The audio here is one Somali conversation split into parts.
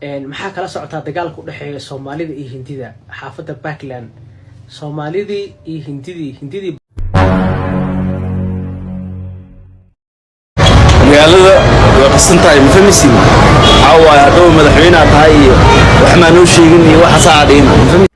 maxaa kala socotaa dagaalka u dhaxeeya Soomaalida iyo Hindida xaafada Backland Soomaalidii iyo Hindidii magaalada waa qasantahay ma fahmaysin waxa hadhow madaxweynaha tahay wax ma noo sheegin iyo waxa saacadeen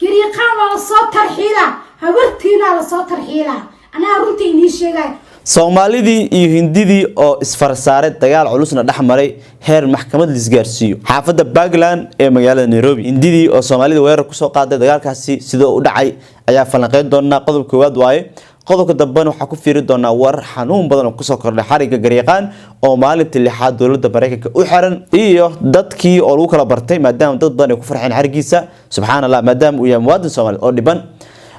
gariiqaan waa la soo tarxiila habartiina la soo tarxiila ana runtii inii sheegay Soomaalidii iyo Hindidii oo isfarsaaray dagaal culusna dhaxmaray heer maxkamad la isgaarsiiyo xaafada Backland ee magaalada Nairobi Hindidii oo Soomaalida weerar ku soo qaaday dagaalkaasi sidoo u dhacay ayaa falanqeyn doona qodobka koowaad waaye qodobka dambeena waxa ku fiiri doona war xanuun badan oo ku soo kordhay xariga gariiqaan oo maalintii lixaad dawladda Mareykanka u xiran iyo dadkii oo lagu kala bartay maadaama dad badan ay ku farxeen xarigiisa subxaanallah maadaama uu yahay muwaadin Soomaali oo dhiban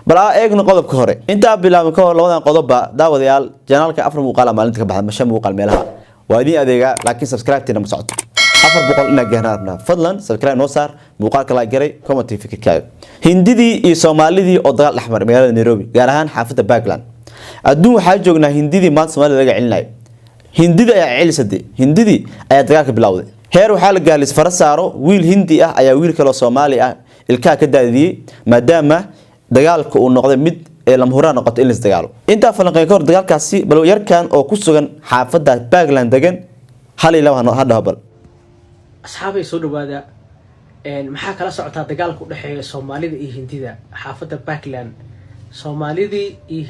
bal eegno qodobka hore inta bilaabay ka hor labadan qodobba daawadayaal janaalka afar muuqaal maalinta ka baxda masha muuqaal meelaha waa idin adeega laakiin subscribe tina ma socoto afar boqol ina gaarna fadlan subscribe noo saar muuqaalka la garay comment fikirkaaga Hindidii iyo Soomaalidii oo dagaal dhaxmar magaalada Nairobi gaar ahaan xaafada Backland adduun waxa joognaa Hindidii maanta Soomaalida laga celinay Hindida ayaa celisay Hindidii ayaa dagaalka bilowday heer waxa la gaalis farasaaro wiil Hindi ah ayaa wiil kale Soomaali ah ilka ka daadiyay maadaama dagaalku uu noqday mid lama huraan noqoto in la dagaalo inta falanqeyn ka hor dagaalkaasi bal yarkan oo ku sugan xaafada Backland degan hal iyo laba hadda bal asxaabay soo dhawaada maxaa kala socotaa dagaalka u dhaxeeya Soomaalida iyo Hindida xaafada Backland Soomaalidii iyo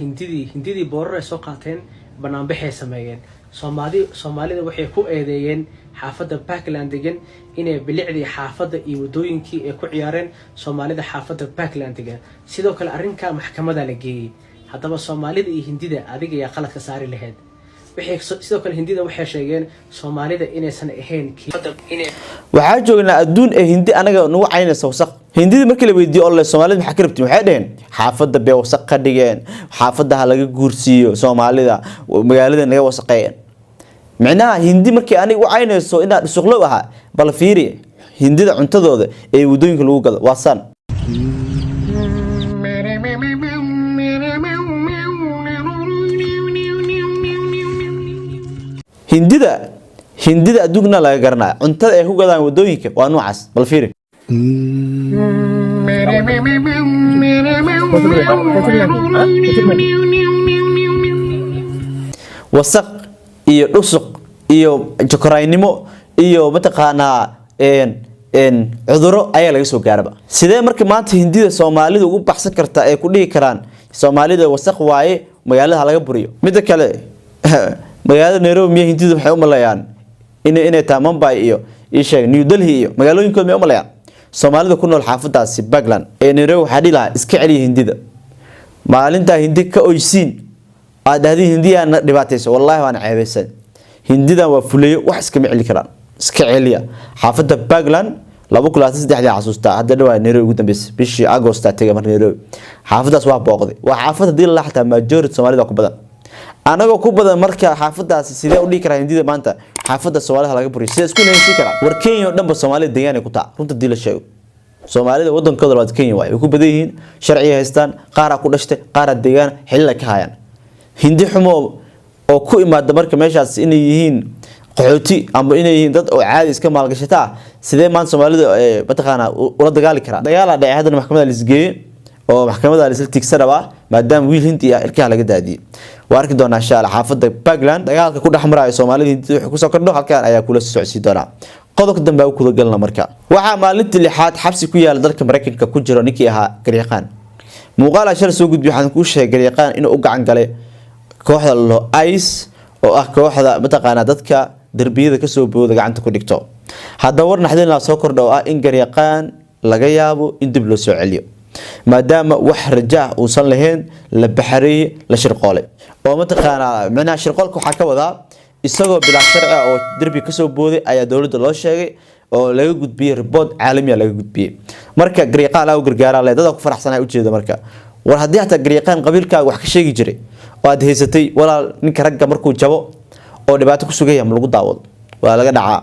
Hindidii boorar ay soo qaateen banaanbaxay sameeyeen Soomaalida waxay ku eedeeyeen xaafada Backland degan inay bilicdii xaafada iyo wadooyinkii ay ku ciyaareen Soomaalida xaafada Backland degan sidoo kale arrinka maxkamadda la geeyay haddaba Soomaalida iyo Hindida adiga ayaa qalad ka saari lahayd sidoo kale Hindida waxay sheegeen Soomaalida inaysan ahayn waxa joognaa adduun ee Hindi anaga nagu caynaysa wasaq Hindida markii la weydiiyay oo Soomaalida maxaa ka rabtiin waxay dhaheen xaafada bay wasaq ka dhigeen xaafadaha laga guursiyo Soomaalida magaalada naga wasaqeeyeen macnaha Hindi markii aniga u caynayso inaad suqlo aha bal fiiri Hindida cuntadooda ee wadooyinka lagu gado waa san Hindida adduunka laga garanaa cuntada ay ku gadaan wadooyinka waa noocaas bal fiiri wasaq iyo dhusuq iyo jokoraynimo iyo mataqaanaa cuduro ayaa laga soo gaaraba sidee markii maanta Hindida Soomaalida ugu baxsan kartaa ay ku dhigi karaan Soomaalida wasaq waaye magaalada laga buriyo mid kale magaalada Nairobi Hindida waxay u maleeyaan inay taa Mumbai iyo sheeg New Delhi iyo magaalooyinkood ma u maleeyaan Soomaalida ku nool xaafadaasi Backland ee Nairobi waxa dhilaa iska celiya Hindida maalinta Hindi ka oysiin aadadii Hindiya dhibaatayso wallahi waan ceebaysan Hindida waa fuleeyo wax iska micli karaan iska celiya xaafada Backland 2023 xasuusta hadda dhawaa Nairobi ugu dambeysay bishii August tagay mar Nairobi xaafadaas waa booqday waa xaafada dil la xataa majority Soomaalida ku badan anagoo ku badan marka xaafadaas sidee u dhigi karaa Hindida maanta xaafada Soomaalida laga buriyo sidee isku leeysan karaa war Kenya dhanba Soomaalida deegaan ku taa runta dil la sheego Soomaalida wadankooda waa Kenya way ku badan yihiin sharci haystaan qaar ku dhashtay qaar deegaan xilli ka hayaan Hindi xumo oo ku imaada marka meeshaas inay yihiin qaxooti ama inay yihiin dad oo caadi iska maalgashata sidee maanta Soomaalida mataqaana ula dagaali karaa dagaal dhacay hadda maxkamadda la isgeeyay oo maxkamadda la isla tigsanaba maadaama wiil Hindi ah ilkaha laga daadiyay waa arki doonaa insha Allah xaafada Backland dagaalka ku dhaxmarayo Soomaalida Hindi wuxuu ku soo kordho halkaan ayaa kula socodsiin doona qodobka dambe uu kula galna marka waxa maalintii lixaad xabsi ku yaal dalka Mareykanka ku jiro ninkii ahaa gariiqaan muuqaal ashar soo gudbiyo waxaan ku sheegay gariiqaan inuu u gacan galay kooxda loo ICE oo ah kooxda mataqaana dadka darbiyada ka soo booda gacanta ku dhigto hadda war naxdin la soo kordho ah in gariiqaan laga yaabo in dib loo soo celiyo maadaama wax rajaa uu san lahayn la baxray la shirqoolay oo mataqaana macna shirqoolka waxa ka wada isagoo bilaa sharci oo darbi ka soo booday ayaa dawladda loo sheegay oo laga gudbiyay report caalami ah laga gudbiyay marka gariiqaan la gargaara leedada ku faraxsanay u jeedo marka war hadii hata gariiqaan qabiilkaaga wax ka sheegi jiray oo aad haysatay walaal ninka ragga markuu jabo oo dhibaato ku sugaya ma lagu daawado waa laga dhacaa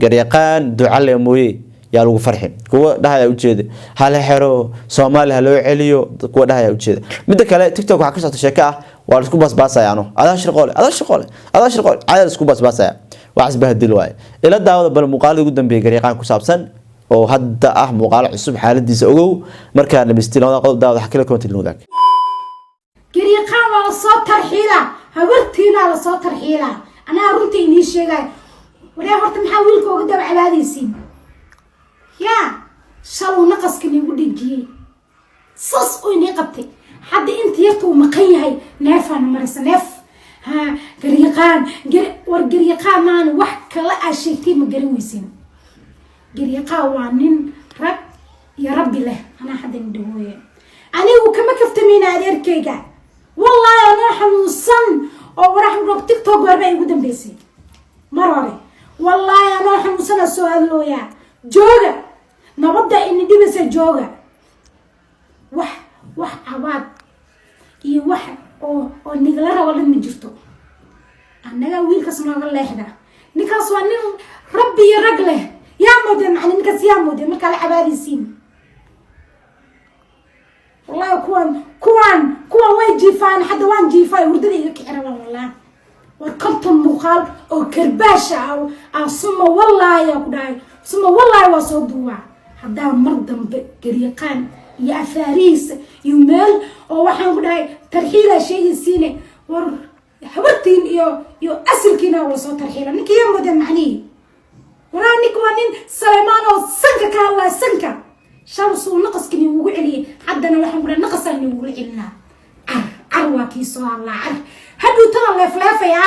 gariiqaan duca le mooyee yaa lagu farxin kuwa dhahaya u jeeda hal xero Soomaali ha loo celiyo kuwa dhahaya u jeeda mid kale TikTok waxa ka soo sheeka ah waa isku basbaasayaano ada shirqoole caadi isku basbaasaya wax isbahdil waay ila daawada bal muuqaalada ugu dambeeyay gariiqaan ku saabsan oo hadda ah muuqaal cusub xaaladiisa ogow markaa dhameystii labada qodob daawada xakila comment wadaag garyaqaan waa la soo tarxiila habartiina la soo tarxiila anaa runtii inii sheegay wareer horta maxaa wiilka uga daba calaadaysiin yaa shaluu naqaska niigu dhijiyey sas oo inii qabtay hadda inta yarta uu maqan yahay neefaan maraysa neef ha garyaqaan war garyaqaan maan wax kala aa sheegtay ma garan weysin garyaqaan waa nin rag iyo rabbi leh anaa hadda indhahooye anigu kama kaftameyna adeerkayga wallahi anaa xanuunsan oo warax rog tiktok warba igu dambeysay mar hore wallahi anaa xanuunsan soo hadlooya jooga nabadda in dhibisa jooga wax abaad iyo wax oo nigala rabo la jirto annaga wiilkaas nooga leexda ninkaas waa nin rabbi iyo rag leh yaa mooday macna ninkaas yaa mooday marka la cabaadisiin والله كوان way jiifaan hadda waan jiifay hurdada iga kiciraba wallahi war konton muuqaal oo karbaasha ah suma wallahi ku dhaay suma wallahi waa soo duwa hadda mar dambe garyaqaan iyo afaariis iyo meel oo waxaan ku dhaay tarxiila sheegaysiine war habartiin iyo asalkiina wala soo tarxiila ninkii mooday macnii wala nin Salmaan oo sanka ka Allah sanka شمس ونقص كني وقعلي حدنا وحنا قلنا نقص اللي وقعلنا عروة كيسو الله هدو ترى لفلافة يا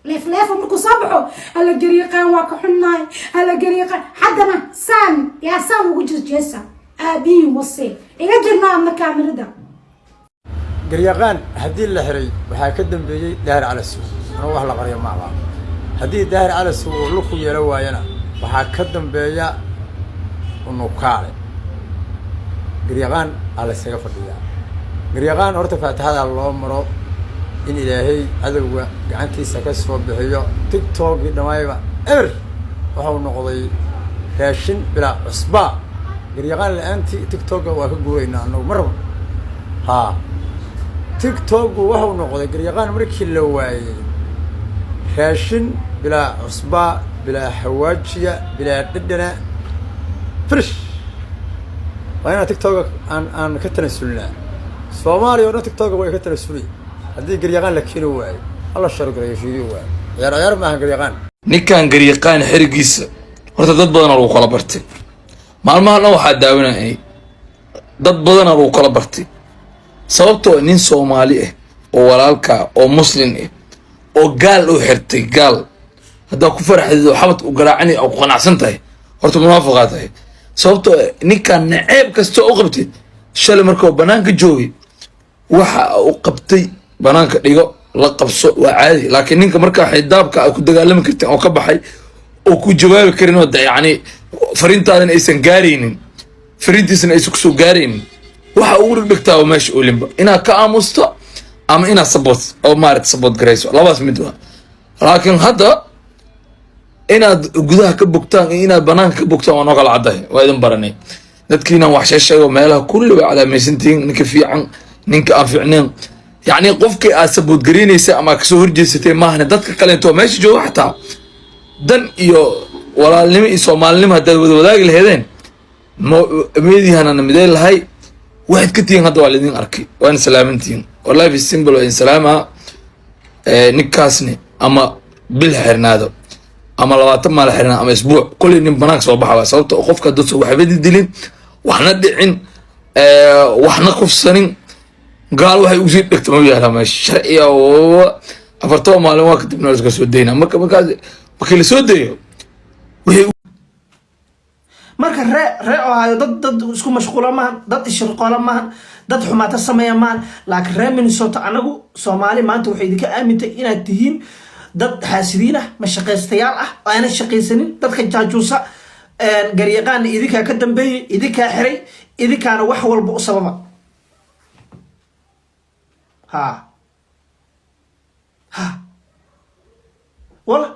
لفلافة مركو صبحوا هلا جريقان واكحناي هلا جريقان حدنا سان يا سان وجز جيسا أبي وصي إيه جرنا عنا كامل ده جريقان هدي اللحري وحاكدم بيجي داهر على السوق نروح لقرية مع بعض هدي داهر على السوق لكو يلواينا وحاكدم بيجي ونوكاله غريغان على سيفديا غريغان horta faataxada loo maro in ilaahay adawga gacantiisa ka soo bixiyo tiktok dhamayba waxa uu noqday raashin bila cusba غريغان laanti tiktok waa ka guureynaa annagu marba ha tiktok waxa uu noqday غريغان markii la waayay raashin bila cusba bila hawaajiya bila dhadhana فرش وأنا تيك توك أنا كتر سلنا سومالي وأنا تيك توك وأنا كتر سلي هذي قريقان لكيلو واي الله شر قريشيدي واي يا ما قريقان ninkan garyaqaan xirigiisa horta dad badan oo kala bartay maalmahan waxa daawanayay dad badan oo kala bartay sababtoo nin Soomaali ah oo walaalka oo muslim ah oo gaal u xirtay gaal hada ku farxadido xabad u garaacani oo qanacsan tahay horta muwaafaqad tahay sababtoo ninkan naceeb kasto oo qabtay shalay markuu banaanka joogay waxa uu qabtay banaanka dhigo la qabso waa caadi laakiin ninka marka xidaabka ku dagaalami kartay oo ka baxay oo ku jawaabi karin wada yaani fariintaadan aysan gaareynin fariintiisna aysan ku soo gaareynin waxa uu dhigtaa meesha oo limba ina ka aamusto ama ina support oo maarat support garayso labaas mid waa laakiin hadda inaad gudaha ka bogtaan inaad banaanka ka bogtaan waa noqol caday waa idin baranay dadkiina wax sheeshay meelaha kulli waa calaamaysantiin ninka fiican ninka aan fiicneen يعني قفك أسبوت جرينيس أما كسور جيستي ما هن دتك كلنتو ماشي جو حتى دن يو ولا لمي سومال لم هذا وذاك الهذين ميدي هنا نمديل هاي واحد كتير هذا والدين أركي وأنا سلامتين والله في السيمبل وإن سلامة نكاسني أما بالحرنا هذا أما لو أتم على حرنا أما أسبوع كل يوم بناك صباح على صوت قفك دوس وحبيت الدليل وإحنا دعين وإحنا خفصانين قال واحد يوزي بكتب وياها ماشي شرعية أفرطوا معلومات كتب نورس كسودينا ما كل سوديو marka ree oo ayo dad isku mashquula ma dad shirqola ma dad xumaata sameeya ma laakiin ree Minnesota anagu Soomaali maanta waxay idinka aamintay inaad tihiin dad xaasidiin ah ma shaqaystayaal ah oo aan shaqaysanin dadka jaajuusa garyaqaan idinka ka dambeeyay idinka xiray idinkaana wax walba u sababa ها والله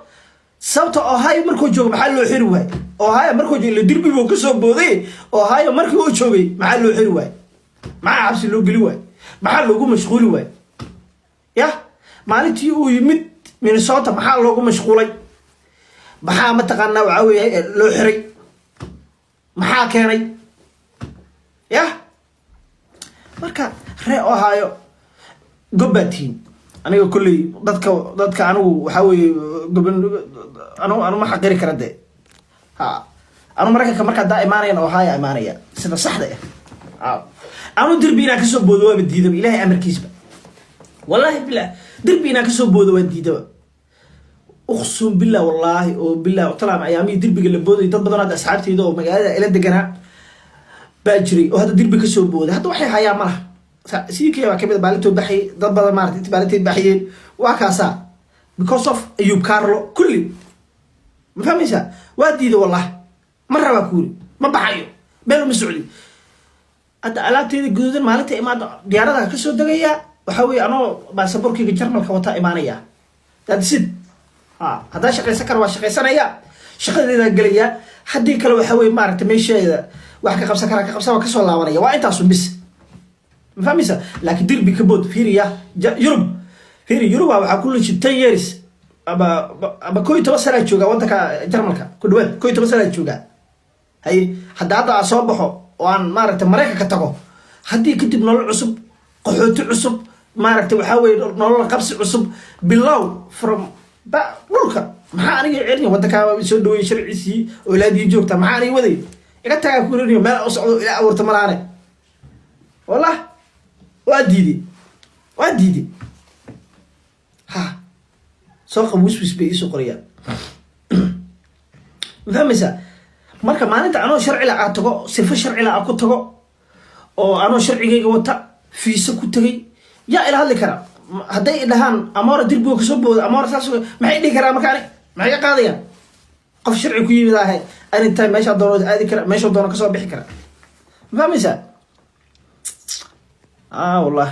sababta oo hay markuu joogo maxaa loo xiri waay oo hay markuu joogo la dirbi buu ka soo booday oo hay markii uu joogay maxaa loo xiri waay maxaa xabsi loo geli waay maxaa loogu mashquuli waay ya maalintii uu yimid Minnesota maxaa loogu mashquulay maxaa ma taqaanaa waxa weeye loo xiray maxaa keenay ya marka ree oo haayo gobatiin aniga kulli dadka anigu waxa weeye goban anu ma xaqiri kara de ha anu marka marka daa imaanayaan oo haya imaanaya sida saxda ah anu dirbiina ka soo boodo waa diidaba ilaahay amarkiisba wallahi billah dirbiina ka soo boodo waa diidaba uqsum billah wallahi oo billah talaam ayaami dirbiga la booday dad badan oo asxaabteyda oo magaalada ila deganaa baajiri oo hada dirbi ka soo booday hada waxay hayaan malaha sidii waa kamid baalito baxay dad badan maartay inta baaliteed baxayeen waa kaasa because of Ayub Carlo kulli ma fahmaysa waa diiday wallahi ma raba kuuri ma baxayo meel ma socdi hadda alaabteeda gududan maalinta imaado diyaaradaha ka soo dagaya waxa weeye anoo baasaboorkayga jarmalka wata imaanaya that's it haddaa shaqaysan kara waa shaqaysanaya shaqadeeda gelaya haddii kale waxa weeye maaragtay meesheeda wax ka qabsan kara ka qabsan waa kasoo laabanaya waa intaasun bis ma fahmaysa laakiin dirbi ka bood fiiriya Yurub waxaa ku lishi 10 years aba 11 sano jooga wadanka jarmalka ku dhawaad 11 sano jooga hay hadda soo baxo oo aan maaragtay Mareykanka ka tago haddii kadib nolol cusub qaxooti cusub maaragtay waxa weeye nolol qabsi cusub bilow from dhulka maxaa aniga celin wadanka soo dhaweey sharciisi oo ilaadii joogta maxaa aniga waday iga tagaa ku riniyo meel u socdo ila abuurta malaane والله واديدي ها سوق وسوس بيسو قريا فهمسا marka maalinta anoo sharci la tago sifo sharci la ku tago oo anoo sharcigeyga wata fiisa ku tagay yaa ila hadli kara haday dhahan amoora dirbiga ka soo boodo amoora saas maxay dhigi karaa marka maxay qaadayaan qof sharci ku yimid ah inta meesha doono aadi kara meesha doono ka soo bixi kara fahmaysa والله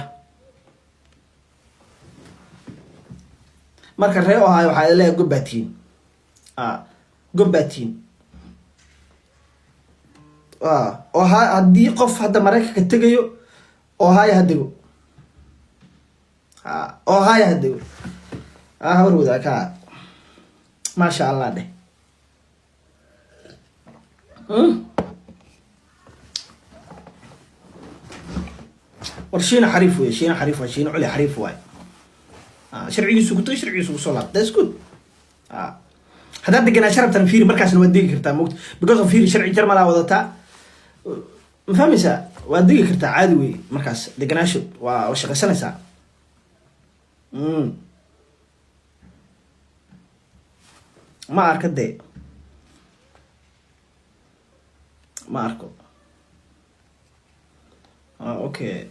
marka ree oo hay waxa leeyahay gobatiin oo haddii qof hadda Mareykanka tagayo oo hay hadigo warwada ka ma sha Allah de ورشينا حريف ويا شينا حريف وشينا علي حريف واي شرعي سوق شرعي سوق صلاة that's good هذا دقنا شرب تنفير مركز نوديك كرتا موت because of فير شرعي جرم على وضعتها مفهمي سا وديك كرتا عادي وي مركز دقنا شو وشغل سنة سا ما أركض ده ما أركض أوكي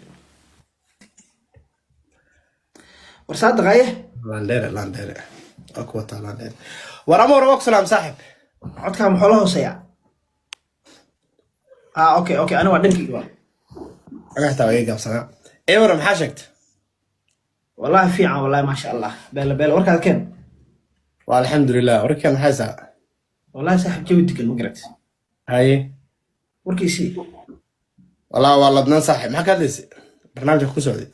ورسالة غاية؟ لاندير أقوى لاندير ورامور وقت سلام صاحب عدك محوله سيا أوكي أنا وعدنك أقعد ويقف سنة إيه ورم حاجكت والله في والله ما شاء الله بلا ورك هذا كان والحمد لله ورك كان حاسة والله صاحب جودك المقرت هاي وركي سي والله بدنا صاحب ما كان ليس برنامج كوسعودي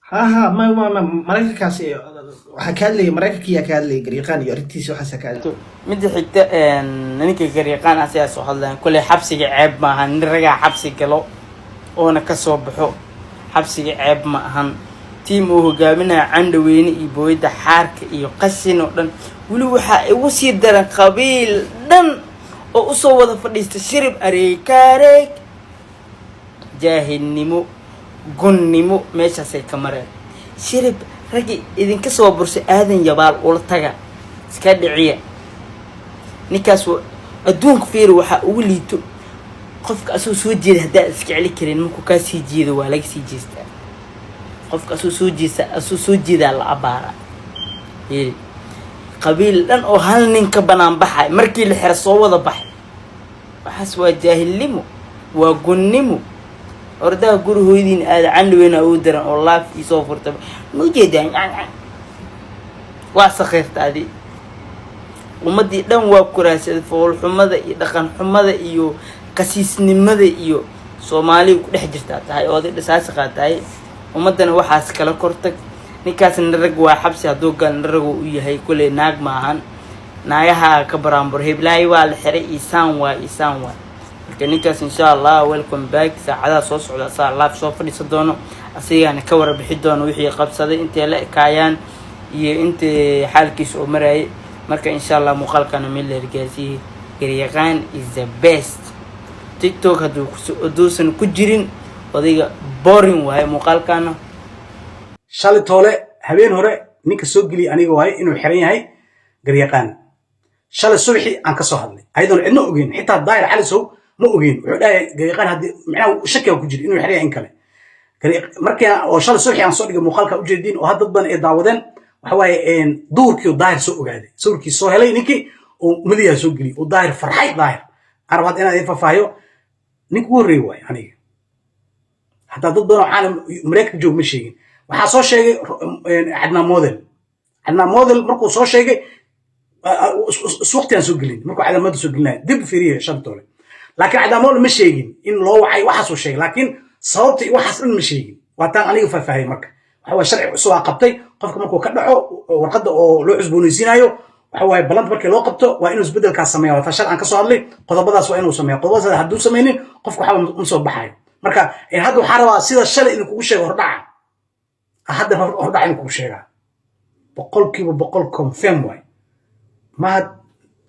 ها ما مريكا كاسي وحكالي مريكا كيا كالي غريقان يورتيس وحسكال مدي حتى نينكا غريقان اساس وحدان كل حبسي عيب ما هن رجع حبسي كلو اونا كسو بخو حبسي عيب ما هن تيم او هogaaminaa candaweyne iyo booyada xaarka iyo qashin oo dhan wali waxa ay u sii daran qabiil dhan oo u soo wada fadhiista shirib areekareek jaahilnimo gunnimo meeshaasay ka mareen shirib ragi idinka soo bursay aadan yabaal ula taga iska dhiciya ninkaas adduunka fiir waxa ugu liito qofka asoo soo jeeda hadaa iska celi karin markuu ka sii jeedo waa laga sii jeestaa qofka asoo soo jeeda la abaara qabiil dhan oo hal nin ka banaan baxay markii la xir soo wada baxay waxaas waa jaahilnimo waa gunnimo ordaha gurihooydiin aad candaweyna u daran oo laaf isoo furta ma jeedaan waa saxeertaadi ummadii dhan waa kuraasada fool xumada iyo dhaqan xumada iyo qasiisnimada iyo Soomaaliya ku dhex jirta tahay oo dhisaas qaatay ummadana waxaas kala kortag ninkaas rag waa xabsi haduu gal rag uu yahay kulay naag maahan naagaha ka baraambur heblaay waa la xiray isaan waa marka ninkaas insha Allah welcome back saacadaha soo socda saa live soo fadhiisan doono asigana ka warbixi doono wixii qabsaday intee la ekaayaan iyo intii xaalkiisa oo maray marka insha Allah muuqaalkana meel la gaarsiiyay garyaqaan is the best TikTok haduusan ku jirin odayga boring waay muuqaalkana shalay toole habeen hore ninka soo geli aniga waay inuu xiran yahay garyaqaan shalay subaxii aan ka soo hadlay ayadoon cidna ogeyn xitaa daayir cali sow ma ogeyn wuxuu dhahay garyaqaan haddii macnaha shaki ku jira inuu xiran yahay in kale markii oo shalay subaxii aan soo dhigay muuqaalka u jeedin oo dad badan ay daawadeen waxa waaye duurkii oo daayir soo ogaaday sawirkii soo helay ninkii oo madiyaa soo geli oo daayir farxay daayir arbaad inaad ay fafaayo ninku horreey waay aniga hataa dad badan oo caalam mareykanka joog ma sheegin waxaa soo sheegay cadnaan model markuu soo sheegay waqtigaan soo gelin markuu cadaamada soo gelinaya dib fiiriye shabtoole laakiin cadnaan model ma sheegin in loo wacay waxaasuu sheegay laakiin sababta waxaas dhan ma sheegin waa taan aniga faahfaahiyay marka waxa waa sharci cusub aa qabtay qofka markuu ka dhaco warqadda oo loo cusboonaysiinayo waxa waaye balanta markii loo qabto waa inuu isbedelkaas sameeya waa taa shar aan ka soo hadlay qodobadaas waa inuu sameeya qodobadaas hadduu sameynin qofka waxba ma soo baxayo marka hadda waxaa rabaa sida shalay idinkugu sheego hordhaca hadda hordhaca idinkugu sheegaa boqolkiiba boqol confirm waay mahad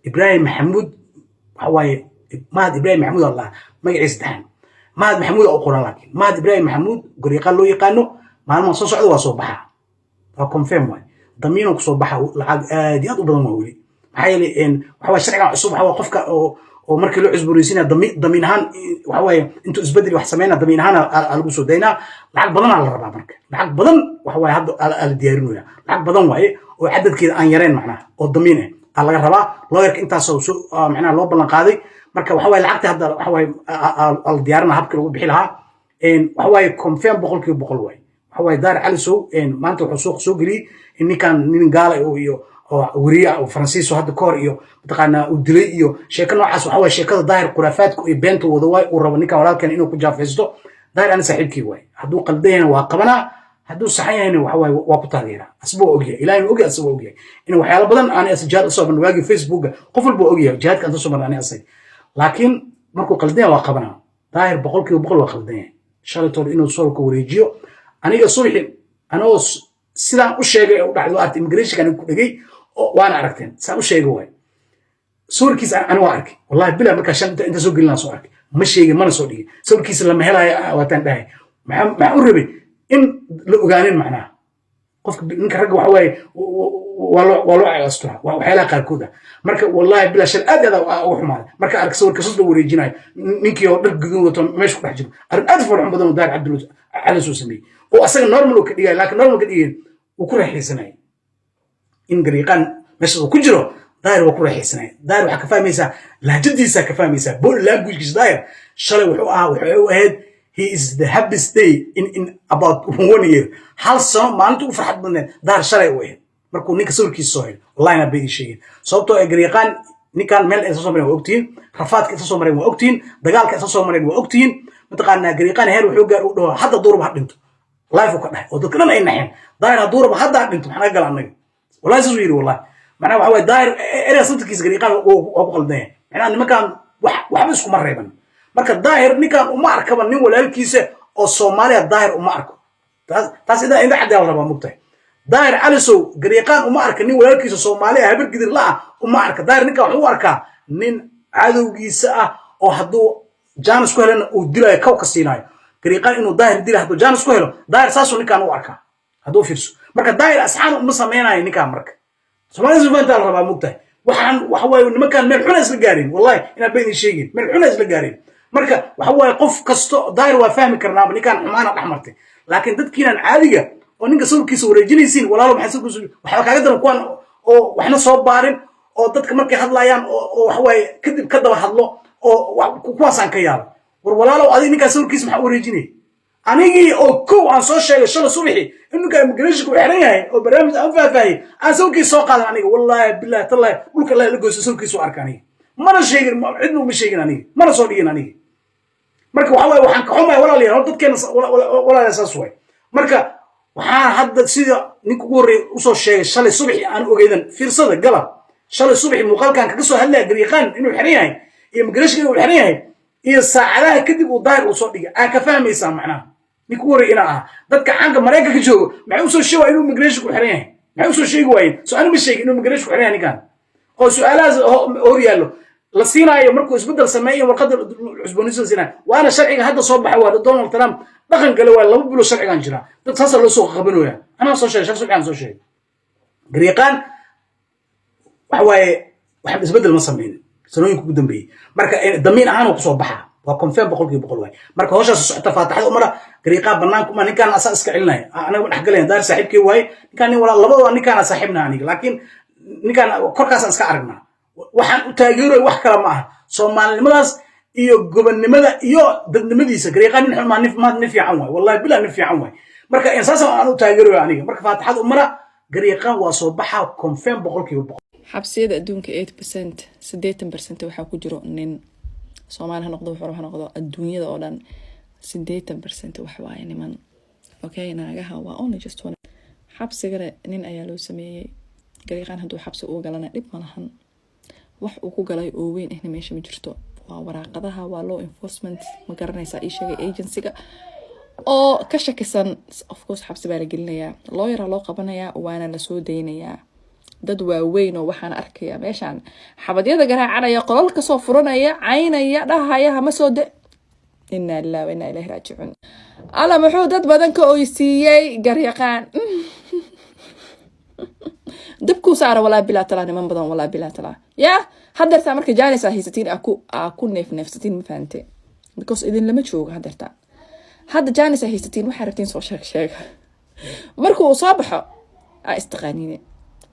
ibraahim maxamuud waxa waaye mahad ibraahim maxamuud allah magaciisa taxan mahad maxamuud oo qoran laakiin mahad ibraahim maxamuud goryaqaan loo yaqaano maalmaha soo socda waa soo baxa waa confirm waay damiino ku soo baxa lacag aad iyo aad u badan waa weli maxaa yeelay waxa waaye sharcigan cusub waxa waa qofka oo markii loo cusboonaysiinaya damiin ahaan waxa waaye intuu isbedel wax sameynaa damiin ahaan lagu soo daynaa lacag badanaa la rabaa marka lacag badan waxa waaye hadda la diyaarinaya lacag badan waaye oo cadadkeeda aan yareen macnaha oo damiin ah laga rabaa looyarka intaasoo macnaha loo ballan qaaday marka waxa waaye lacagta hadda waxa waaye la diyaarinaa habkii lagu bixi lahaa waxa waaye confirm boqolkiiba boqol waaye waxa waaye daar cali sow maanta wuxuu suuq soo geliyey in nin gaala iyo weriya oo faransiiso hadda kahor iyo mataqaanaa uu dilay iyo sheeko noocaas waxa waaye sheekada daahir khuraafaadka iyo beenta wada waay uu rabo ninkan walaalkan inuu ku jaafaysto daahir ana saaxiibkii waay hadduu qaldan yahayna waa qabanaa hadduu saxan yahayna waxa waaye waa ku taageeraa asbuu ogyahay ilaahay ogyahay asbuu ogyahay in waxyaalo badan aan jihaad usoo marnay waagii facebooka qof walba ogyahay jihaadka aan soo marnay ani asag laakiin markuu qaldan yahay waa qabanaa daahir boqolkiiba boqol waa qaldan yahay shalay toole inuu sawirka wareejiyo aniga subaxi anoo sidaan u sheegay u dhacdo arta immigrationka ku dhagay waana aragteen saan u sheegay waay sawirkiisa ani waa arkay wallahi bilaa markaa shan inta soo gelinaa soo arkay ma sheegin mana soo dhigin sawirkiisa lama helaayo waataan dhahay maxaa u rabay in la ogaanin macnaha qofka ninka ragga waxa waaye waa loo cayastura waxyaalaha qaarkood ah marka wallahi bilaa shan aad aad ugu xumaaday marka arka sawirka sus la wareejinayo ninkii oo dhar guduud wato meesha ku dhex jiro arrin aad farxun badan oo daar cabdul cali soo sameeyey oo asaga normal ka dhigay laakiin normal ka dhigay uu ku raaxaysanay in garyaqaan meesha uu ku jiro daayir waa ku raaxaysanay daayir waxa ka fahmaysaa lahjadiisa ka fahmaysaa body language daayir shalay wuxuu ahayd he is the happiest day in about 1 year hal sano maalinta u farxad badneed daayir shalay uu ahayd markuu ninka sawirkiisa soo helay wallahi na bay sheegeen sababtoo ay garyaqaan ninkan meel ay soo mareen waa ogtiin rafaadka ay soo mareen waa ogtiin dagaalka ay soo mareen waa ogtiin mataqaanaa garyaqaan heer wuxuu gaar u dhaw hadda duurba ha dhinto life ka dhahay oo dadka dhan ay naxeen daayir ha duurba hadda ha dhinto maxaa gal anaga wallahi soo yiri wallahi macnaha waxa way daayir area sanadkiisa garyaqaan oo ku qaldan yahay macnaha nimankan waxba isku mareeban marka daayir ninkan uma arkaba nin walaalkiisa oo Soomaaliya daayir uma arko taas inda cadaalad raba mugtahay daayir cali sow garyaqaan uma arka nin walaalkiisa Soomaaliya habar gidir la uma arka daayir ninka wuxuu arkaa nin cadowgiisa ah oo hadduu jaanis ku helana uu dilayo kaw ka siinayo garyaqaan inuu daayir dilay hadduu jaanis ku helo daayir saasoo ninkan u arkaa hadduu fiirso marka daayir asxaan uma sameynayo ninkan marka Soomaaliya suufaantaa la rabaa mugtahay waxaan waxa waaye nimankan meel xun isla gaarin wallahi ina been sheegin meel xun isla gaarin marka waxa waaye qof kasto daayir waa fahmi karnaa ninkan xumaana dhaxmartay laakiin dadkiinan caadiga oo ninka sawirkiisa wareejinaysiin walaalo maxay sawirkiisa waxa kaaga daran kuwan oo waxna soo baarin oo dadka markay hadlayaan oo waxa waaye kadib ka daba hadlo oo kuwaasaan ka yaabo war walaalo adiga ninka sawirkiisa maxaa wareejinay anigii oo kow aan soo sheegay shalay subaxi in ninka immigration ku xiran yahay oo barnaamij aan faahfaahay aan sawirkiisa soo qaadan aniga wallahi billahi tallahi dhulka la gooyay sawirkiisa arka aniga mana sheegin cidna uma sheegin aniga mana soo dhigin aniga marka waxa waaye waxaan ka xumahay walaalayaal dadkeena walaalayaal saas way marka waxaan hadda sida ninka ugu horeeyay u soo sheegay shalay subaxi aan ogeydan fiirsada gala shalay subaxi muuqaalkan kaga soo hadlaya garyaqaan inuu xiran yahay iyo immigration inuu xiran yahay iyo saacadaha kadib uu daahir uu soo dhigay aa ka fahmaysaa macnaha ninku waray ina ah dadka caanka Mareykanka joogo maxay u soo sheegay inuu immigration ku xiran yahay maxay u soo sheegi waayeen su'aal ma sheegin inuu immigration ku xiran yahay ninkan oo su'aalahaas hor yaallo la siinaayo markuu isbedel sameeyo warqadda cusboonaysiin siinaa waana sharciga hadda soo baxay waa Donald Trump dhaqan gale waa 2 bilo sharcigan jira dad saas loo soo qabanooya ana soo sheegay sharcigan soo sheegay gariiqan wax isbedel ma sameeyeen sanooyinka ugu dambeeyay marka damiin ahaan uu soo baxaa waa confirm 100% waay marka hawshaas socota faataxada umara gariiqa banaanku ma ninkan asaa iska celinay anaga wax galeen daar saaxiibkii waay ninkan nin wala labadaba ninkan saaxiibna aniga laakiin ninkan korkaas iska aragnaa waxaan u taageeray wax kala ma aha Soomaalinimadaas iyo gobonnimada iyo dadnimadiisa gariiqan nin xun ma nif fiican waay wallahi bilaa nif fiican waay marka insaas aan u taageeray aniga marka faataxada umara gariiqan waa soo baxa confirm 100% xabsiyada adduunka 8% 80% waxa ku jiro nin Soomaali ha noqdo wuxuu ha noqdo adduunyada oo dhan 80% wax waay niman okay naagaha waa only just one xabsiga nin ayaa loo sameeyay gariiqan haduu xabsi uu galana dib ma lahan wax uu ku galay oo weyn ahna meesha ma jirto waa waraaqadaha waa law enforcement ma garanaysa ay sheegay agency-ga oo ka shakisan of course xabsi baa la gelinayaa lawyer loo qabanayaa waana la soo deynayaa dad waaweyn oo waxaan arkayaa meeshan xabadyada garaacanaya qolal ka soo furanaya caynaya dhahaya ma soo de inna lillahi wa inna ilayhi raaji'un ala muxuu dad badan ka oysiiyay gariiqan dabku saara wala bila tala niman badan wala bila tala ya hadarta marka jaalisa haysatiin aku neefsatiin ma fahamtay because idin lama joogo hadarta hadda jaalisa haysatiin waxa rabtiin soo sheeg markuu soo baxo istiqaaniine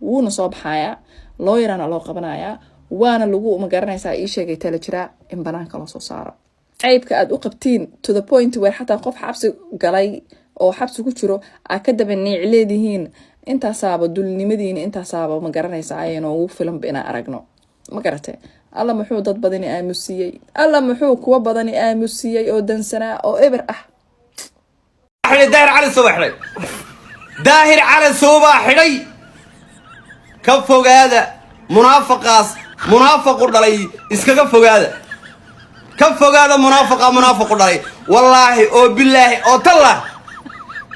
wuuna soo baxaya lawyerana loo qabanaya waana lagu ma garanaysaa ii sheegay tala jira in banaanka loo soo saaro ceybka aad u qabtiin to the point where xataa qof xabsi galay oo xabsi ku jiro ka daba neecleedihiin inta saaba dulnimadiina inta saaba ma garanaysaa ayeenoo ugu filan bina aragno ma garatay alla muxuu dad badan aamusiyay alla muxuu kuwa badan aamusiyay oo dansanaa oo eber ah daahir cali soo xidhay daahir cali soo xidhay ka fogaada munaafiqu dhalay iskaga fogaada ka fogaada munaafiqu dhalay wallaahi oo billaahi oo tallah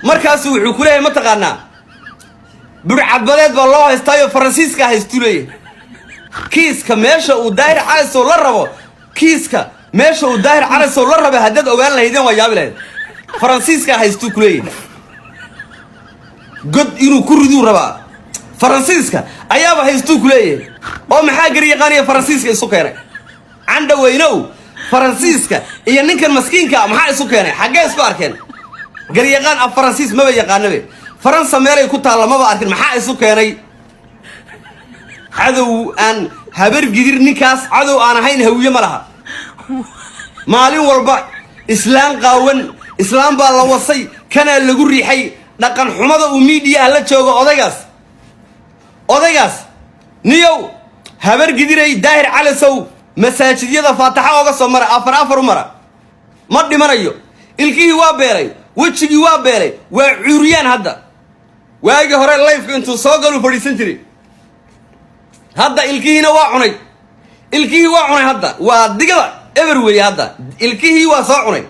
markaas wuxuu ku leeyahay ma taqaanaa burcadbadeed baa loo haystaayo Faransiiska haystulay kiiska meesha uu daahir cali soo la rabo kiiska meesha uu daahir cali soo la rabo hadad ogaan lahaydeen waa yaabi lahayd Faransiiska haystu ku leeyahay god inuu ku ridu rabaa Faransiiska ayaaba haystu ku leeyahay oo maxaa gariiqaniya Faransiiska isu keenay canda weynow Faransiiska iyo ninkan maskiinka maxaa isu keenay xagee isku arkeen gariiqan af Faransiis ma yaqaanabe Faransa meelay ku taala ma arkin maxaa isu keenay cadow aan habar gidir ninkaas cadow aan ahayn hawiye ma laha maalin walba islaan qaawan islaan baa la wasay kana lagu riixay dhaqan xumada uu media la joogo odaygaas niyow habar gidiray daahir cali sow masaajidyada faataxa oga soo mara afar mara ma dhimanayo ilkii waa beelay wajigii waa beelay waa cuuriyaan hadda waagi hore live intuu soo galu fadhiisan jiray hadda ilkiina waa cunay hadda waa digada everywhere hadda ilkii waa soo cunay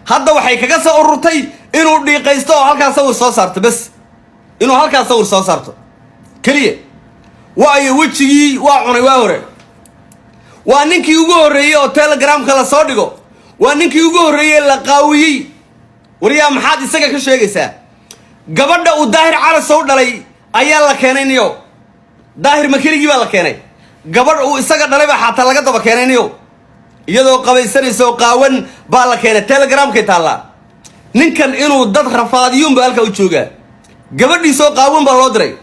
hadda waxay kaga soo ururtay inuu dhiiqaysto oo halkaas sawir soo saarto bas inuu halkaas sawir soo saarto kaliya waayo wajigii waa cunay waa hore waa ninkii ugu horeeyay oo Telegram-ka la soo dhigo waa ninkii ugu horeeyay la qaawiyay wariyaa maxaad isaga ka sheegaysaa gabadha uu daahir cali soo dhalay ayaa la keenay niyo daahir makiligii baa la keenay gabadh uu isaga dhalay baa xataa laga daba keenay niyo iyadoo qabaysanayso qaawan baa la keenay Telegram-ka taala ninkan inuu dad rafaadiyun baa halka u jooga gabadhiisoo qaawan baa loo diray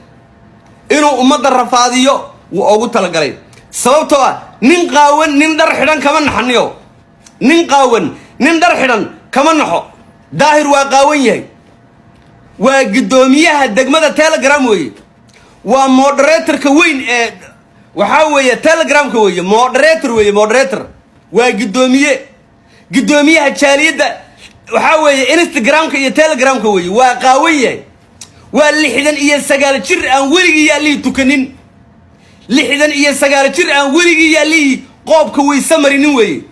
inuu ummadda rafaadiyo uu ugu talagalay sababtoo ah nin qaawan nin dhar xidhan kama naxaniyo nin qaawan nin dhar xidhan kama naxo daahir waa qaawan yahay waa gudoomiyaha degmada Telegram weeye waa moderator-ka weyn ee waxa weeye Telegram-ka weeye moderator waa gudoomiyaha jaaliyada waxa weeye Instagram-ka iyo Telegram-ka weeye waa qaawan yahay waa 69 jir aan weligii yaalii tukanin 69 jir aan weligii yaalii qoobka way samarinin weeye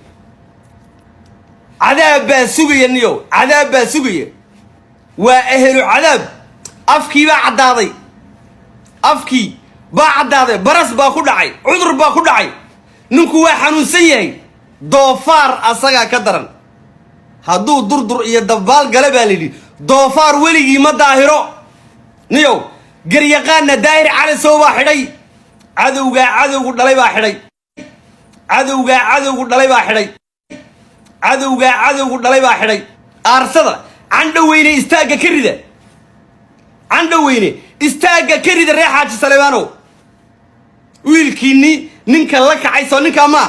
عذاب باسوغي النيو عذاب باسوغي وأهل عذاب أفكي بعد هذا أفكي بعد هذا برس باكو دعي عذر باكو دعي نكو حنون سيئي دوفار أساقا كدران هادو دردر إيا دبال قلبها لدي دوفار ولي ما داهرو نيو قريقان داهر على سوى حدي عدوغا دليبا حدي عدوغا دليبا حدي عدوغا دليبا حدي أرسل عنده وين استاقا كريدة عنده وين استاقا كريدة ريحة سليمانو ويلكيني ننكا لك عيسو ننكا ما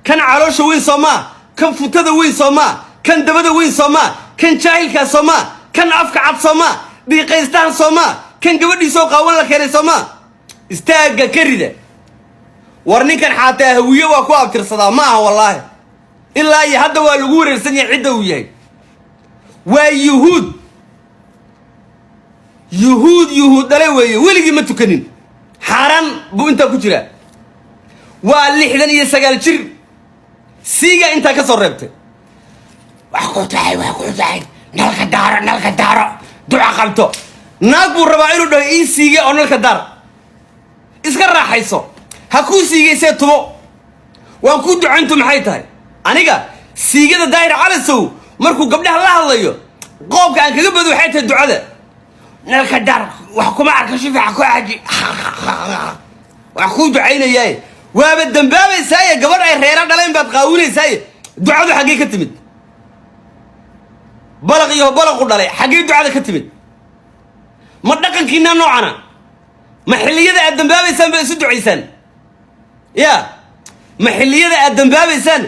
كان عروش وين صوما كان فتاة وين صوما كان دبدا وين صوما كان جاهلكا صوما كان أفكا عد صوما بيقيستان صوما كان قبل سوقا ولا كيري صوما استاقا كريدة ورني كان حتى هوية وكو أبتر صدا معه والله إلا يهدى والغور السنة عدة وياي ويهود يهود دلوي ولقي ما تكنين حرام بو انت كجرا واللي حدن يسقال جير سيغا انت كسربت واخوتاي نلك دارو دعا قبطو ناغ بو ربا انو دو اي سيغا او نلك دار اسكا راخايسو هكو سيغا سيتو وان كو دعنتو maxay tahay aniga siigada daayir cali sow markuu gabdhaha la hadlayo qoobka aan kaga bado waxay tahay ducada nalka dar wax kuma arka si fiican ku aji wax ku ducaynayay waaba dambaabeysaay gabadh ay reera dhaleen baad qaawinaysaay ducadu xagee ka timid balaq iyo balaq u dhalay xagee ducada ka timid ma dhaqankiina noocana ma xilliyada aad dambaabeysaan ba isu ducaysaan ya ma xilliyada aad dambaabeysaan